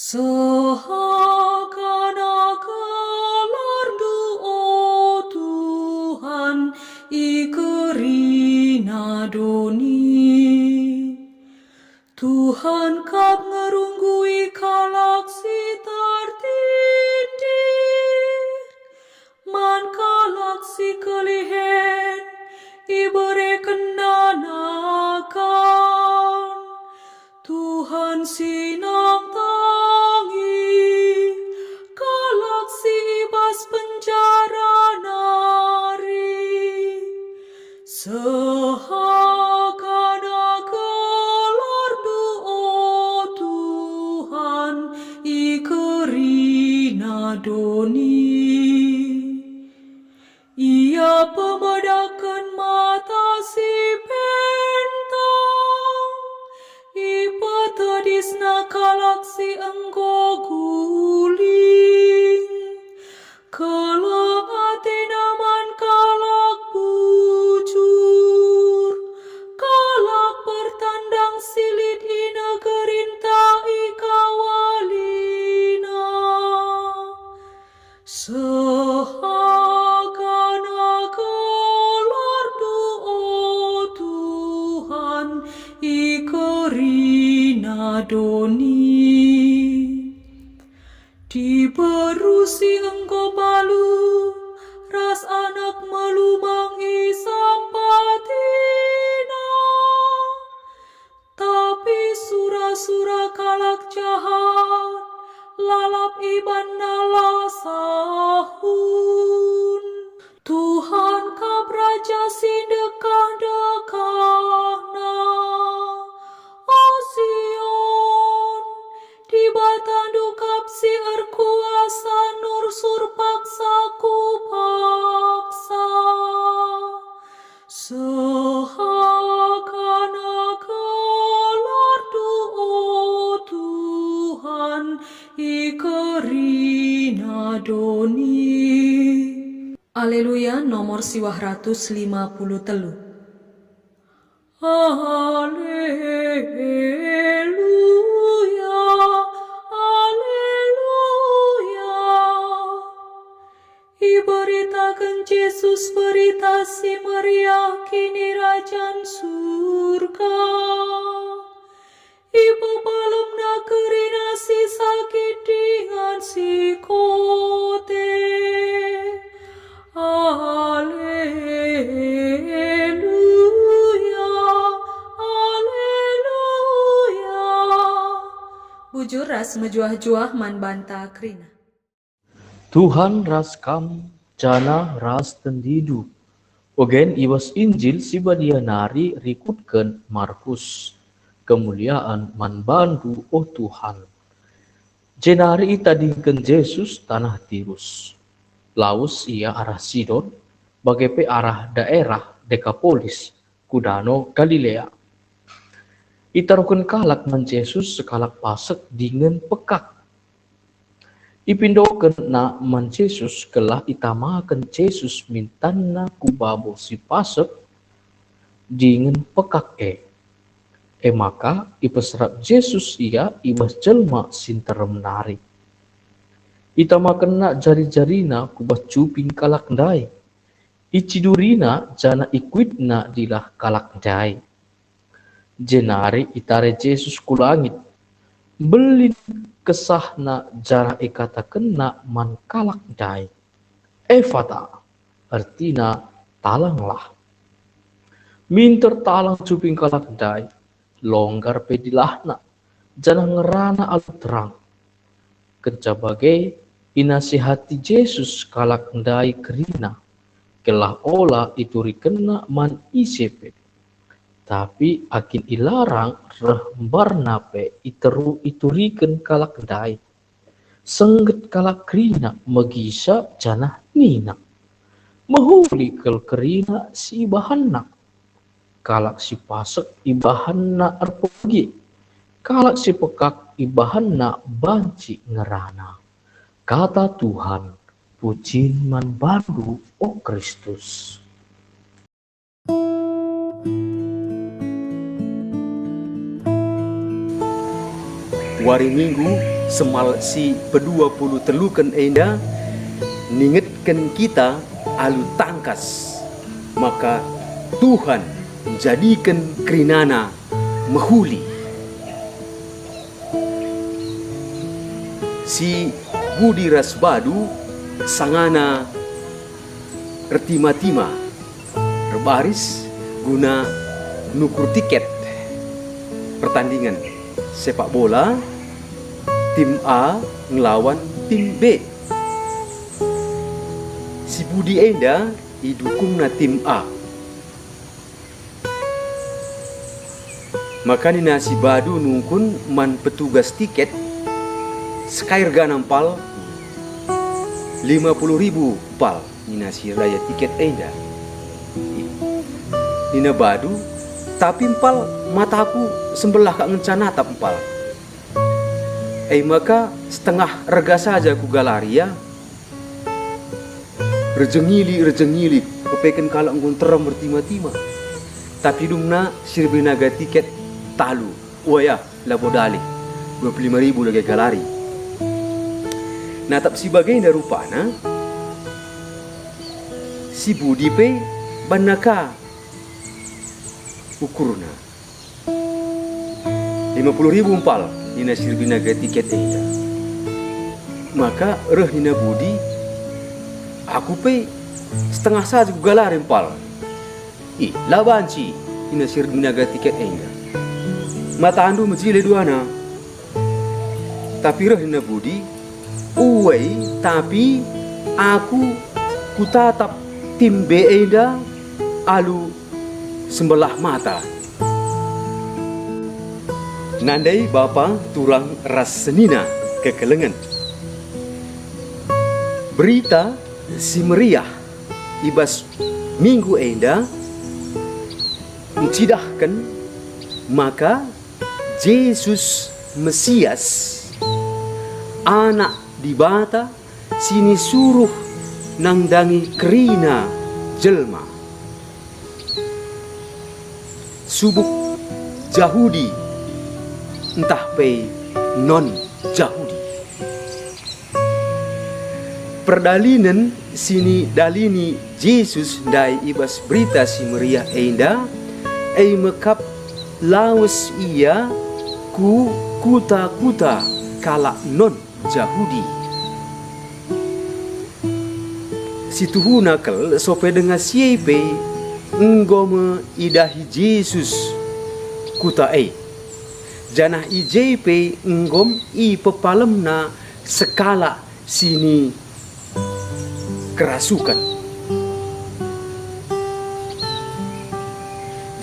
Sehakana-kalardu, oh Tuhan, ikerina doni. Tuhan kap ngerunggui kalak si tartindir, man kalak si kelihen ibere kendanakan. Tuhan sinang tangi kalak si ibas penjara nari. Sehakana-kalardu, oh Tuhan, ikerina doni. Ia pemadakan mata si pentang, ipatadisna kalak si enggo guling. Kelak atinaman kalak bujur, kalak pertandang silit ina gerinta ikawalina. Sehakana-kalardu, oh Tuhan, ikerina doni. Diberusi engkau balu, ras anak melumang isampatina. Tapi sura-sura kalak jahat, lalap iban nala sahun. Tuhan kap raja si dekah-dekahna, oh Sion, di batandu kap si erkuasa nur surpaksa ku paksa. Sehakana-kalardu, oh Tuhan, ikerina doni. Haleluya, nomor siwah 153. Haleluya, haleluya. Iberitakan Yesus berita si Maria kini rajan surga. Ibu balem nakerina si sakit dengan si kote. Haleluya, haleluya. Bujur ras mejuah-juah man banta krina. Tuhan ras kam jana ras tendidu. Ogen iwas Injil si badia nari rikutken Markus. Kemuliaan man bandu, oh Tuhan. Jenari itadingken Yesus tanah Tirus. Laus ia arah Sidon, bagepe arah daerah Dekapolis, kudano Galilea. Itaruken kalak man Yesus sekalak pasek dingen pekak. Ipindoken na man Yesus kelah itamaken Yesus mintanna kubabo si pasek dingen pekak maka ipesrap Yesus ia ibas jelma sinterem nari. Itamaken na jari-jarina kubas cuping kalak ndai. Icidurina jana ikuitna dilah kalak ndai. Jenari itare Yesus ku langit. Belin kesahna jara ikatakenna man kalak ndai. Efata, artina talanglah. Minter talang cuping kalak ndai. Longgar pedilahna. Jana ngerana alu terang. Kencabagai inasihati Yesus kalak ndai kerina. Kelah ola iturikena man isepe. Tapi akin ilarang rembarnape ituriken kalak ndai. Sengget kalak kerina megisa janah nina. Mehuli kel kerina si ibahanna. Kalak si pasek ibahanna arpogi. Kalak si pekak ibahanna banci ngerana. Kata Tuhan, pujian man bandu, oh Kristus. Wari Minggu semal si pedua puluh telukan enda ningetkan kita alu tangkas, maka Tuhan menjadikan kerinana mehuli. Si Budi Rasbadu sangana retima-tima rebaris guna nukur tiket pertandingan sepak bola tim A ngelawan tim B. Si Budi enda idukung na tim A. Maka ni nasi badu nungkun man petugas tiket sekair ganam pal 50.000 pal ni nasi raya tiket enda. Nina badu tapi empal mataku sembelah kak ngencana tap empal. Maka setengah rega saja ku galaria. Rejengili kepeken kalau nggon terem bertima-tima. Tapi dumna sirbinaga tiket talu. Waya labodali 25.000 lagi galari. Nah tap si bagai rupana si Budi pe banaka ukurna 50.000 empal nina sirbinaga tiket eda. Maka reh nina Budi aku pe setengah saja ku galar empal. Labanci nina sirbinaga tiket eda. Mata andu menjile duana. Tapi reh nina Budi uwei tapi aku kutatap tim B eda alu sembelah mata. Nandai bapa turang ras senina kekelengan. Berita si meriah ibas minggu enda mencidahkan maka Yesus Mesias anak dibata sini suruh nangdangi kerina jelma. Subuk Yahudi entah pe non Yahudi. Perdalinan sini dalini Yesus dai ibas berita si meriah enda mekap lawas ia ku kuta-kuta kala non Yahudi. Situhu nakal sope dengan siepe enggome idahi Yesus kuta janah ijepe enggom i pepalemna sekala sini kerasukan.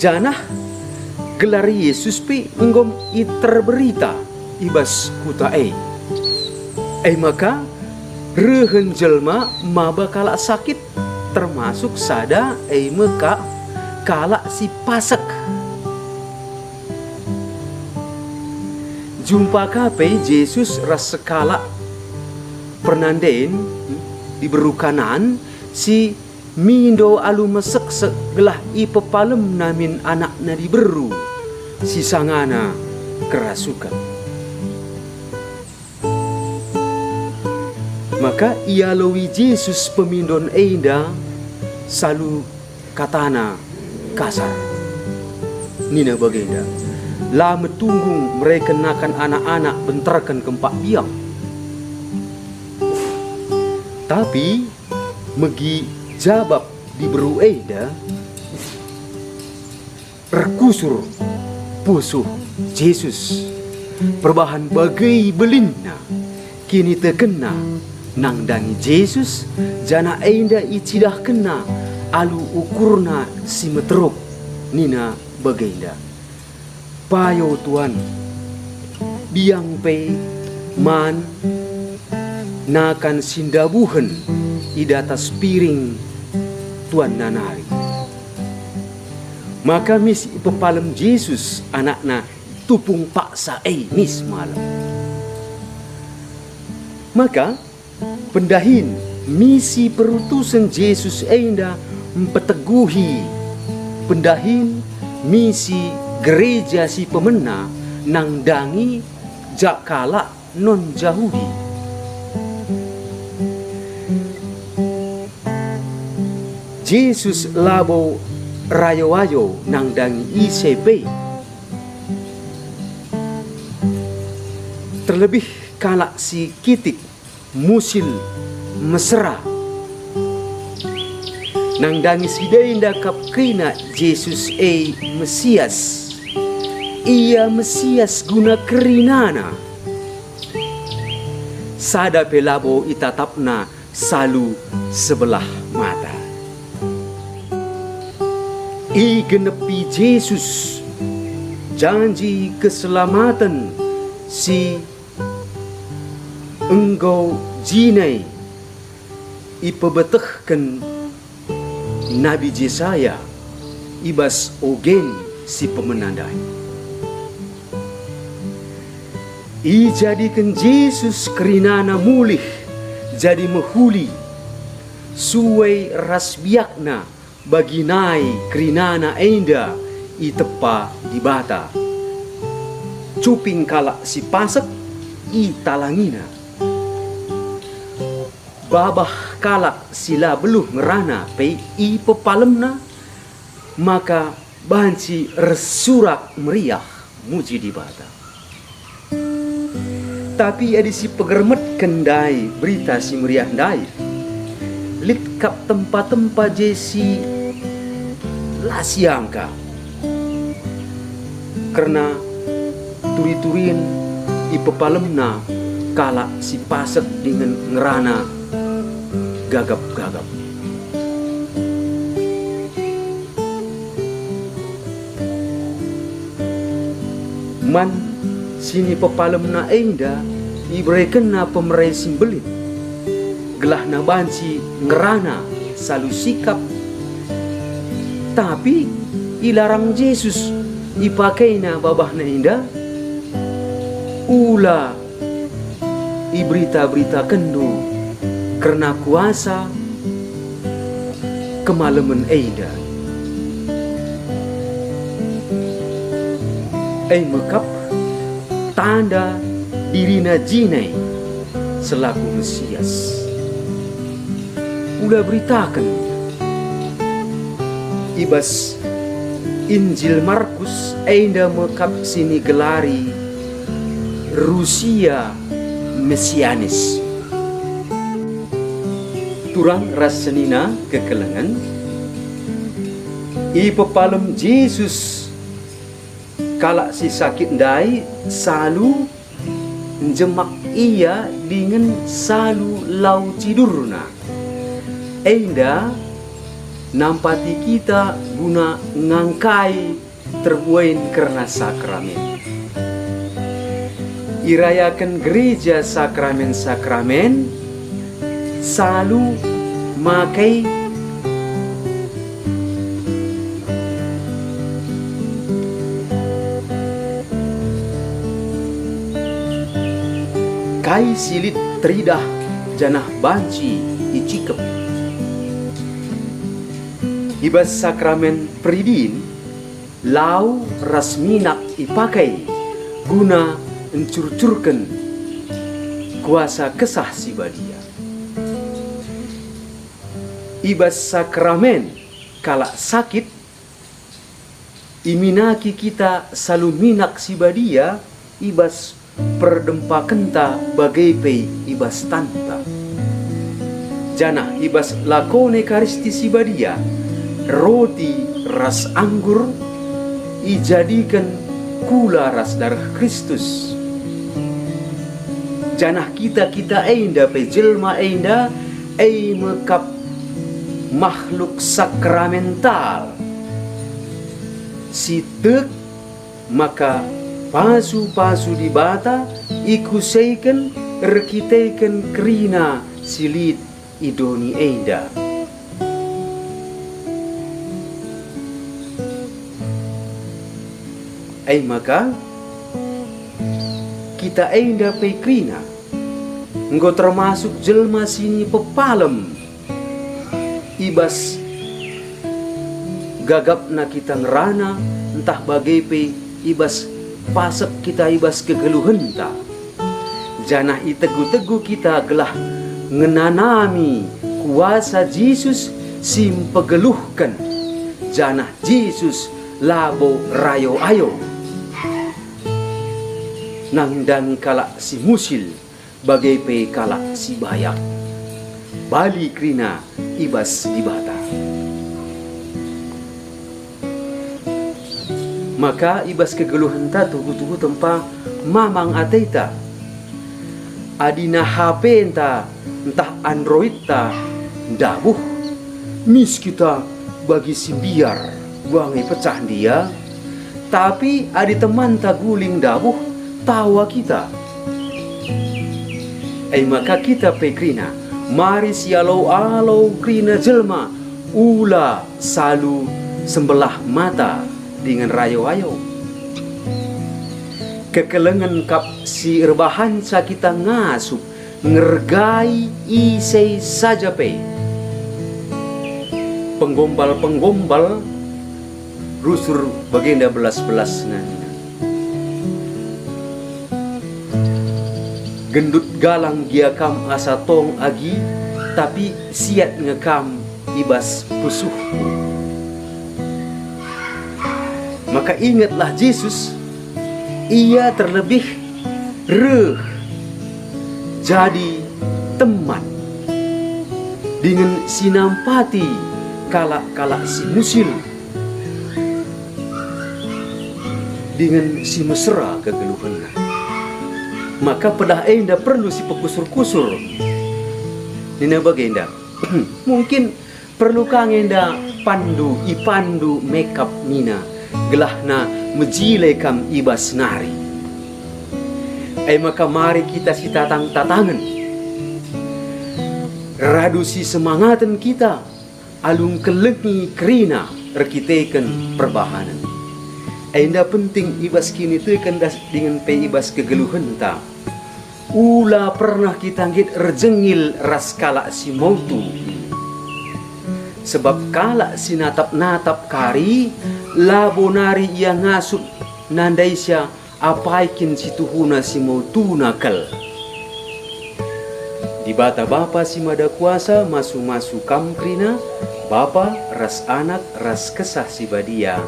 Janah gelar Yesus pe enggom i terberita ibas kuta maka rehen jelma maba kala sakit termasuk sada meka kala si pasak. Jumpa kape Yesus ras sekala pernanden diberukanan si mindo alu mesek segelah ipepalem namin anak na diberu si sangana kerasukan. Maka ia lowi Yesus pemindon enda salu katana kasar. Nina bagenda lah metunggung mereka nakan anak-anak benterkan kempak biang. Tapi megi jabab diberu eda rekusur pusuh Yesus perbahan bagai belinna kini terkena nangdangi Yesus jana enda icidah kena alu ukurna si meteruk. Nina bagenda payo Tuan biang pe man nakan sindabuhen idatas piring Tuan nanari. Maka misi pepalem Yesus anakna tupung paksa mis malam. Maka pendahin misi perutusan Yesus enda mempeteguhi pendahin misi gereja si pemena nangdangi jakala non-Yahudi. Yesus labo rayo-ayo nang dangi ICP. Terlebih kalak si kitik musil mesra nang dangi sidai kap kina Yesus Mesias. Ia Mesias guna kerinana. Sada pelabo itatapna salu sebelah mata. I genepi Yesus janji keselamatan si engkau jinai ipebetehkan Nabi Yesaya ibas ogen si pemenandai. I jadikan Yesus kerinana mulih jadi mehuli suai rasbiakna bagi nai kerinana enda i tepa di bata. Cuping kalak si pasek i talangina. Babah kalak sila beluh ngerana pe i pepalemna, maka banci resurak meriah muji di bata. Tapi edisi pegermet kendai berita si meriah dai. Litkap tempat-tempat jesi lasiangka. Karena turi-turin ipepalemna kala si pasek dengan ngerana gagap-gagap. Man sini pepalemna enda ibrekan na pemerai simbelit gelah na banci ngerana salu sikap, tapi ilarang Yesus ipakai na babah na enda ula iberita-berita kendu karena kuasa kemalaman enda. Mekap tanda dirina jinai selaku Mesias. Ulah beritakan ibas Injil Markus enda mekap sini gelari Rusia Mesianis. Turang rasenina kekelengan i pepalem Yesus kalak si sakit ndai salu jemak ia dengan salu lau tidurna. Enda nampati kita guna ngangkai terbuain karena sakramen. Irayakan gereja sakramen-sakramen salu makai kai silit teridah janah banci icikep. Ibas sakramen peridin lau rasminak ipakai guna encurcurkan kuasa kesah si badia. Ibas sakramen kalak sakit iminaki kita salu minak si badia ibas perdempa kenta bagai pei ibas tanta. Janah ibas lakone karisti si badia roti ras anggur ijadikan kula ras darah Kristus. Janah kita enda pe jelma enda mekap makhluk sakramental. Si tek maka pasu-pasu di bata ikusaikan rekitaikan kerina silit idoni enda. Maka kita enda pe kerina engkau termasuk jelma sini pepalem ibas gagap na kita ngerana entah bagai pe ibas pasep kita ibas kegeluhenta. janah itegu-tegu kita gelah ngenanami kuasa Yesus sim pegeluhkan, janah Yesus labo rayo ayo nangdangi kalak si musil bagai pe kalak si bayak bali krina ibas dibata. Maka ibas kegeluhan ta tugu-tugu tempa mamang ateita adina HP entah Android ta dabuh mis kita bagi simbiar buangai pecah dia, tapi adi teman ta guling dabuh tawa kita. Maka kita pekrina mari sialau-alau krina jelma ula salu sembelah mata dengan rayo-ayo. Kekelengan kap si rebahan sa kita ngasup ngergai isei saja pe. Penggombal-penggombal rusur bagenda belas-belas nana. Gendut galang gia kam asa tong agi, tapi siat ngekam ibas pusuhku. Maka ingatlah Yesus, ia terlebih jadi teman dengan sinampati kalak-kalak si musil, dengan si mesra kegeluhannya. Maka pedah enda perlu si pekusur-kusur nina bagenda. Mungkin perlu kang enda ipandu makeup nina gelahna mejile kam ibas nari. Maka mari kita si tatang-tatangan radu si semangatan kita alung kelengi kerina rekiteken perbahanan. Enda penting ibas kini tu ikan dengan pe ibas kegeluhan ta. Ula pernah kita ngit rejengil ras kalak si mautu. Sebab kalak si natap-natap kari labonari ia ngasup nandaisya apaikin si tuhuna si mautu nakal. Di bata bapa si mada kuasa masu-masu kam krina bapa ras anak ras kesah si badia.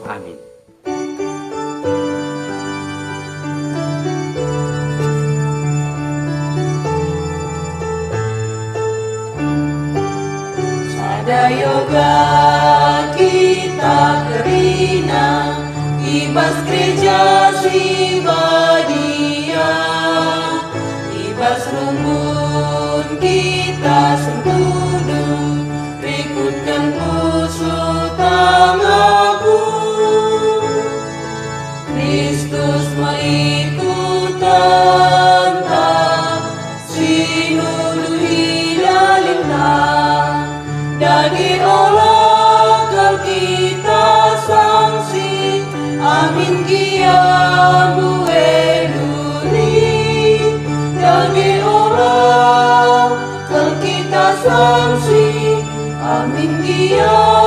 Amin. Yoga kita kerina ibas gereja si badia, ibas rumbun kita sentudu rikutkan pusu tamaku Kristus mengikutan ta sinuluhi lalinta dagi olah kal kita sangsi amin kia bueluri dagi olah kal kita sangsi amin kia